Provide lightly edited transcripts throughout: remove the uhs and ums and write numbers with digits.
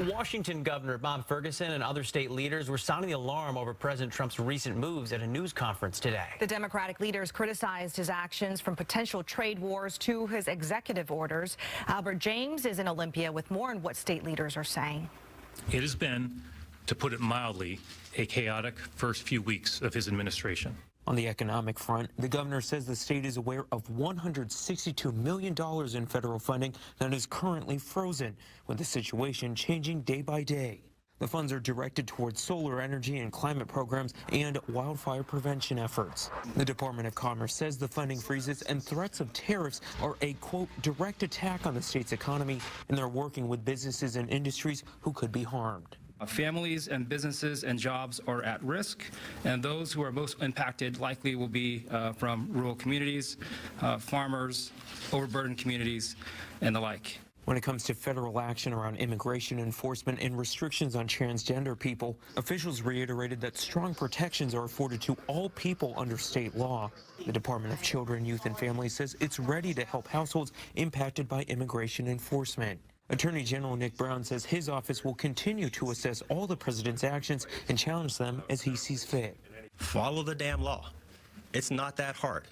Washington Governor Bob Ferguson and other state leaders were sounding the alarm over President Trump's recent moves at a news conference today. The Democratic leaders criticized his actions, from potential trade wars to his executive orders. Albert James is in Olympia with more on what state leaders are saying. It has been, to put it mildly, a chaotic first few weeks of his administration. On the economic front, the governor says the state is aware of $162 million in federal funding that is currently frozen, with the situation changing day by day. The funds are directed towards solar energy and climate programs and wildfire prevention efforts. The Department of Commerce says the funding freezes and threats of tariffs are a, quote, direct attack on the state's economy, and they're working with businesses and industries who could be harmed. Families and businesses and jobs are at risk, and those who are most impacted likely will be from rural communities, farmers, overburdened communities, and the like. When it comes to federal action around immigration enforcement and restrictions on transgender people, officials reiterated that strong protections are afforded to all people under state law. The Department of Children, Youth, and Families says it's ready to help households impacted by immigration enforcement. Attorney General Nick Brown says his office will continue to assess all the president's actions and challenge them as he sees fit. Follow the damn law. It's not that hard.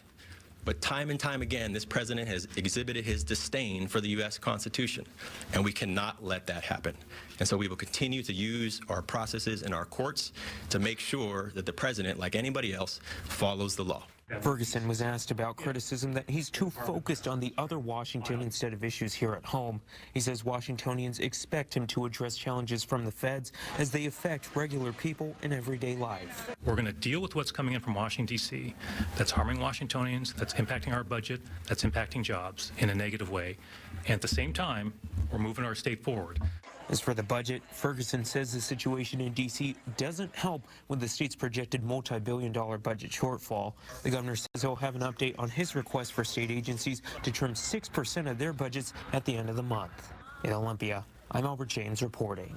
But time and time again, this president has exhibited his disdain for the U.S. Constitution, and we cannot let that happen. And so we will continue to use our processes in our courts to make sure that the president, like anybody else, follows the law. Ferguson was asked about criticism that he's too focused on the other Washington instead of issues here at home. He says Washingtonians expect him to address challenges from the feds as they affect regular people in everyday life. We're going to deal with what's coming in from Washington, D.C. that's harming Washingtonians, that's impacting our budget, that's impacting jobs in a negative way. And at the same time, we're moving our state forward. As for the budget, Ferguson says the situation in D.C. doesn't help with the state's projected multi-billion-dollar budget shortfall. The governor says he'll have an update on his request for state agencies to trim 6% of their budgets at the end of the month. In Olympia, I'm Albert James reporting.